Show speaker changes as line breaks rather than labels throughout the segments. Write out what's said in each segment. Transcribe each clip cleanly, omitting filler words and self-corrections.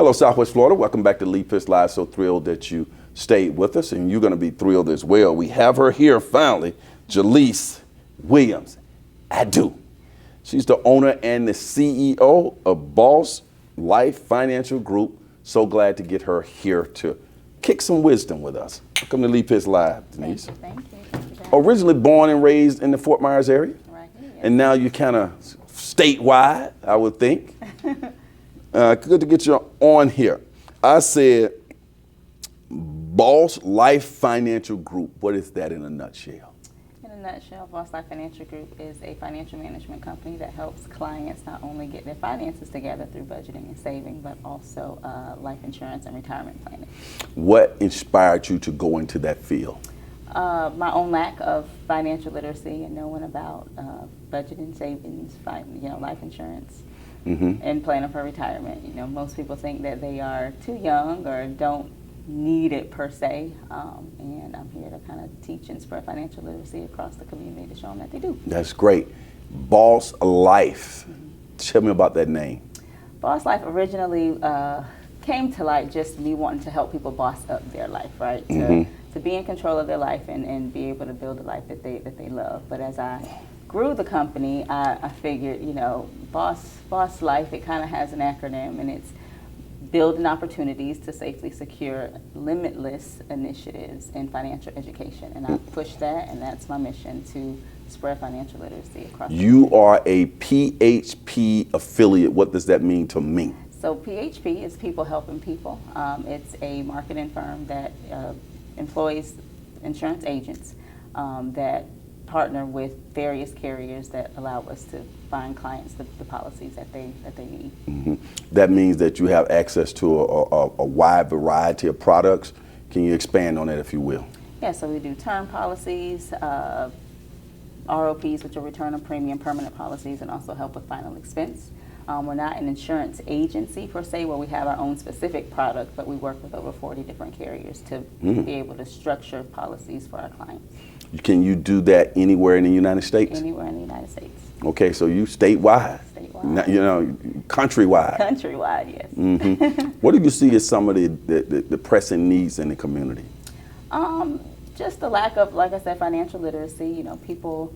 Hello, Southwest Florida. Welcome back to Lead Pitch Live. So thrilled that you stayed with us, and you're going to be thrilled as well. We have her here finally, Jaleisce Williams, Aidoo. She's the owner and the CEO of Boss Life Financial Group. So glad to get her here to kick some wisdom with us. Welcome to Lead Pitch Live, Denise.
Thank you.
Originally born and raised in the Fort Myers area,
Right here.
and now you're kind of statewide, I would think. Good to get you on here. I said, Boss Life Financial Group. What is that in a nutshell?
In a nutshell, Boss Life Financial Group is a financial management company that helps clients not only get their finances together through budgeting and saving, but also life insurance and retirement planning.
What inspired you to go into that field?
My own lack of financial literacy and knowing about budgeting, savings, life insurance. And planning for retirement. You know, most people think that they are too young or don't need it per se, and I'm here to kind of teach and spread financial literacy across the community to show them that they do.
That's great. Boss Life. Tell me about that name.
Boss Life originally came to light just me wanting to help people boss up their life, right? To be in control of their life and be able to build a life that they love. But as I grew the company, I figured, Boss Life, it kind of has an acronym, and it's building opportunities to safely secure limitless initiatives in financial education. And I push that, and that's my mission, to spread financial literacy across the
You
community.
are a PHP affiliate. What does that mean to me?
So PHP is People Helping People. It's a marketing firm that employs insurance agents that partner with various carriers that allow us to find clients the policies that they need.
That means that you have access to a wide variety of products. Can you expand on that, if you will?
Yeah, so we do term policies, ROPs, which are return of premium, permanent policies, and also help with final expense. We're not an insurance agency per se where we have our own specific product, but we work with over 40 different carriers to be able to structure policies for our clients.
Can you do that anywhere in the United States?
Anywhere in the United States.
Okay, so you statewide.
Statewide.
Countrywide.
Countrywide, yes.
What do you see as some of the pressing needs in the community?
Just the lack of, like I said, financial literacy. People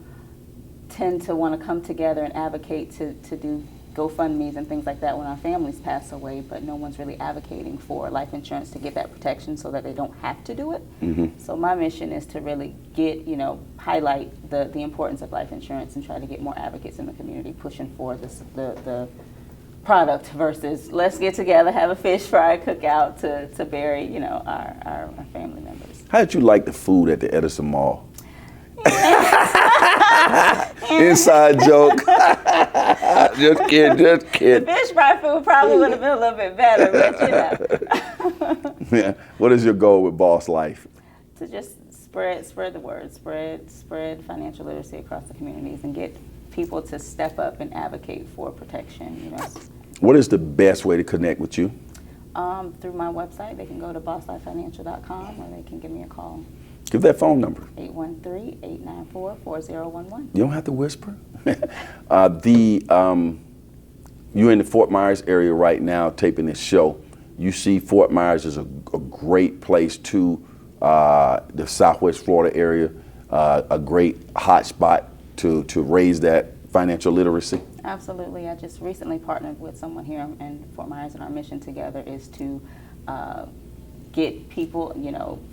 tend to want to come together and advocate to do GoFundMes and things like that when our families pass away, but no one's really advocating for life insurance to get that protection so that they don't have to do it. So my mission is to really highlight the importance of life insurance and try to get more advocates in the community pushing for the product versus let's get together, have a fish fry, cookout to bury our family members.
How did you like the food at the Edison Mall? Inside joke. Just kidding.
The fish fry food probably would have been a little bit better, but
Yeah. What is your goal with Boss Life?
To just spread the word, spread financial literacy across the communities and get people to step up and advocate for protection.
What is the best way to connect with you?
Through my website, they can go to bosslifefinancial.com or they can give me a call.
Give that phone number.
813-894-4011.
You don't have to whisper. You're in the Fort Myers area right now taping this show. You see Fort Myers as a great place to the Southwest Florida area, a great hot spot to raise that financial literacy?
Absolutely. I just recently partnered with someone here in Fort Myers, and our mission together is to get people,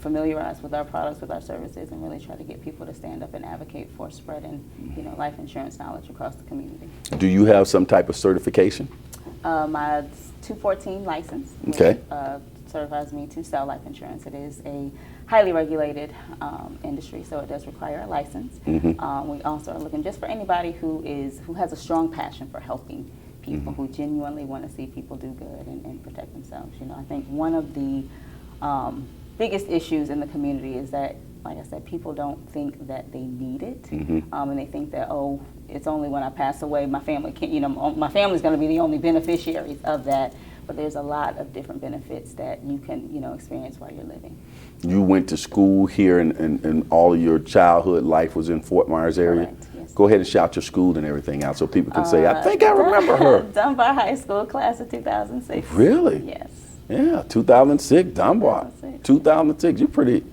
familiarized with our products, with our services, and really try to get people to stand up and advocate for spreading, life insurance knowledge across the community.
Do you have some type of certification?
My 214 license,
okay,
certifies me to sell life insurance. It is a highly regulated industry, so it does require a license. We also are looking just for anybody who has a strong passion for helping people, who genuinely want to see people do good and protect themselves. I think one of the biggest issues in the community is that, like I said, people don't think that they need it, and they think that, it's only when I pass away my family can't, my family's going to be the only beneficiaries of that. But there's a lot of different benefits that you can, experience while you're living.
You went to school here, and all of your childhood life was in Fort Myers area?
Correct, yes.
Go ahead and shout your school and everything out so people can say, I think I remember her.
Dunbar High School, class of 2006.
Really?
Yes.
Yeah, 2006, Dunbar. 2006. You're pretty.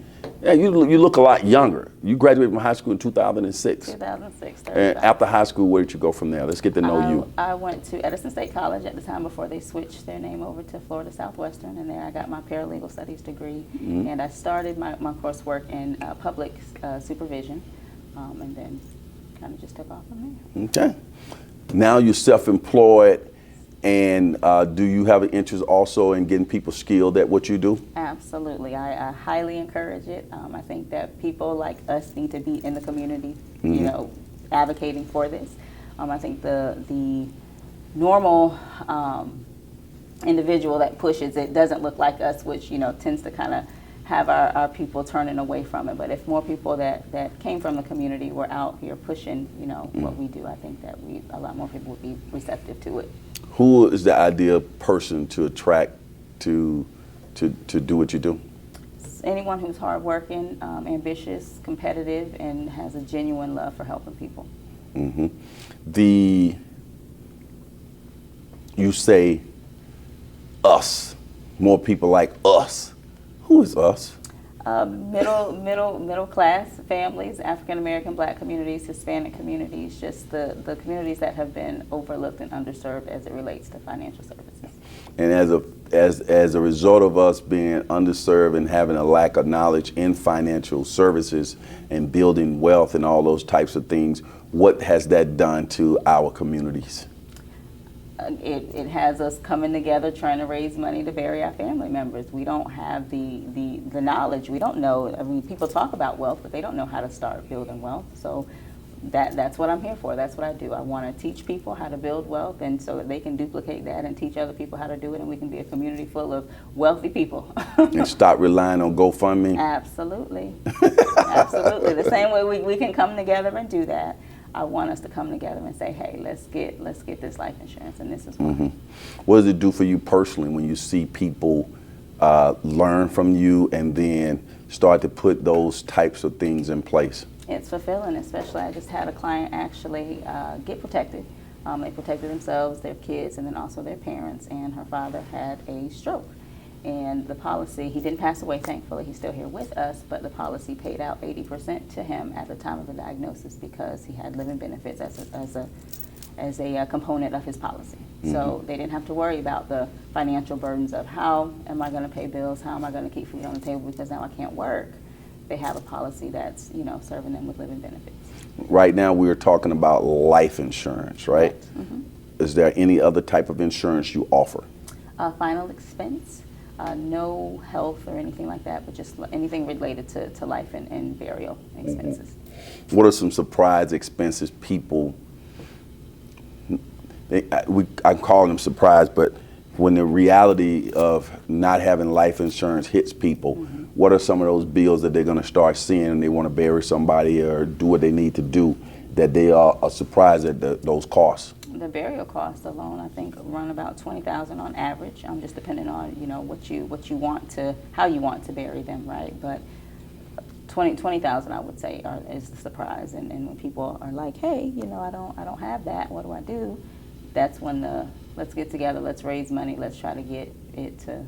Yeah, you look a lot younger. You graduated from high school in 2006.
2006.
And after high school, where did you go from there? Let's get to know you.
I went to Edison State College at the time before they switched their name over to Florida Southwestern, and there I got my paralegal studies degree. And I started my coursework in public supervision, and then kind of just took off from there.
Okay. Now you're self-employed. And do you have an interest also in getting people skilled at what you do?
Absolutely. I highly encourage it. I think that people like us need to be in the community, you know, advocating for this. I think the normal individual that pushes it doesn't look like us, which, you know, tends to kind of have our people turning away from it. But if more people that came from the community were out here pushing, you know, what we do, I think that a lot more people would be receptive to it.
Who is the ideal person to attract to do what you do?
Anyone who's hardworking, ambitious, competitive, and has a genuine love for helping people.
You say us, more people like us. Who is us?
Middle class families, African American, Black communities, Hispanic communities, just the communities that have been overlooked and underserved as it relates to financial services.
And as a result of us being underserved and having a lack of knowledge in financial services and building wealth and all those types of things, what has that done to our communities?
It has us coming together trying to raise money to bury our family members. We don't have the knowledge. We don't know. I mean, people talk about wealth, but they don't know how to start building wealth. So that's what I'm here for. That's what I do. I want to teach people how to build wealth, and so that they can duplicate that and teach other people how to do it, and we can be a community full of wealthy people.
And stop relying on GoFundMe?
Absolutely. Absolutely. The same way we can come together and do that. I want us to come together and say, hey, let's get this life insurance, and this is why.
What does it do for you personally when you see people learn from you and then start to put those types of things in place?
It's fulfilling, especially I just had a client actually get protected. They protected themselves, their kids, and then also their parents, and her father had a stroke. And the policy, he didn't pass away, thankfully, he's still here with us, but the policy paid out 80% to him at the time of the diagnosis because he had living benefits as a component of his policy. So they didn't have to worry about the financial burdens of how am I going to pay bills, how am I going to keep food on the table because now I can't work. They have a policy that's, you know, serving them with living benefits.
Right now we're talking about life insurance, right? Is there any other type of insurance you offer?
Final expense. No health or anything like that, but just anything related to life and burial expenses.
What are some surprise expenses people, I call them surprise, but when the reality of not having life insurance hits people, what are some of those bills that they're going to start seeing and they want to bury somebody or do what they need to do that they are surprised at those costs? The
burial costs alone, I think, run about $20,000 on average. Just depending on what you want to, how you want to bury them, right? But $20,000, I would say, is the surprise. And when people are like, hey, I don't have that. What do I do? That's when let's get together, let's raise money, let's try to get it to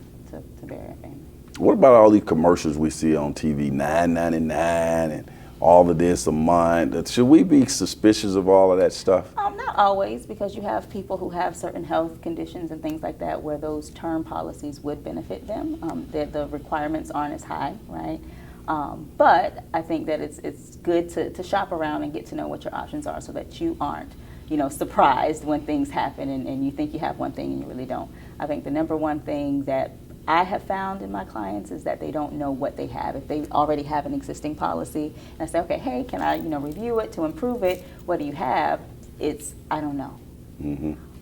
bury our family.
What about all these commercials we see on TV, $9.99 and all of this a month? Should we be suspicious of all of that stuff?
Not always, because you have people who have certain health conditions and things like that where those term policies would benefit them. The requirements aren't as high, right? But I think that it's good to shop around and get to know what your options are so that you aren't surprised when things happen and you think you have one thing and you really don't. I think the number one thing that I have found in my clients is that they don't know what they have. If they already have an existing policy and I say, okay, hey, can I review it to improve it? What do you have? It's, I don't know.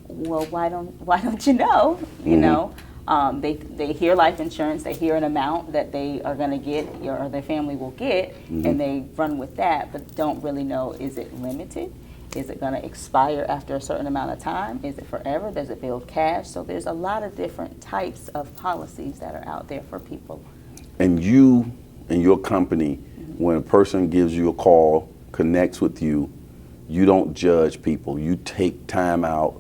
Well, why don't you know? They hear life insurance, they hear an amount that they are going to get or their family will get, and they run with that, but don't really know, is it limited? Is it going to expire after a certain amount of time? Is it forever? Does it build cash? So there's a lot of different types of policies that are out there for people.
And you and your company, when a person gives you a call, connects with you, you don't judge people. You take time out,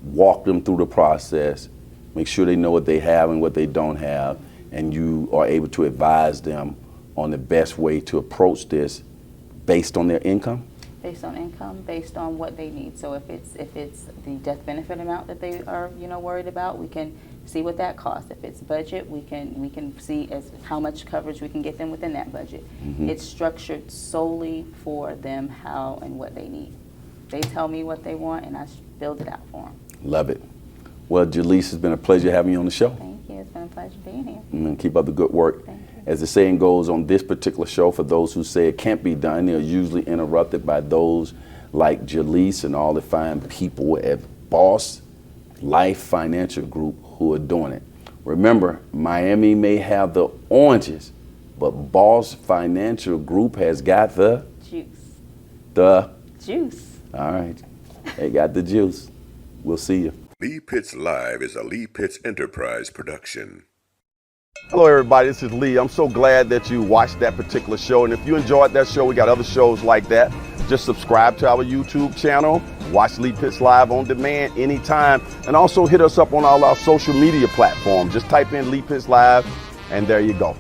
walk them through the process, make sure they know what they have and what they don't have, and you are able to advise them on the best way to approach this based on their income?
Based on income, based on what they need. So if it's the death benefit amount that they are worried about, we can see what that costs. If it's budget, we can see as how much coverage we can get them within that budget. It's structured solely for them, how and what they need. They tell me what they want, and I build it out for them.
Love it. Well, Jaleisce, it's been a pleasure having you on the show.
Thank you. It's been a pleasure being here.
And keep up the good work.
Thank you.
As the saying goes on this particular show, for those who say it can't be done, they're usually interrupted by those like Jaleisce and all the fine people at Boss Life Financial Group who are doing it. Remember, Miami may have the oranges, but Boss Financial Group has got the
juice.
The
juice.
All right. They got the juice. We'll see you.
Lee Pitts Live is a Lee Pitts Enterprise production.
Hello, everybody. This is Lee. I'm so glad that you watched that particular show. And if you enjoyed that show, we got other shows like that. Just subscribe to our YouTube channel. Watch Lee Pitts Live on demand anytime. And also hit us up on all our social media platforms. Just type in Lee Pitts Live, and there you go.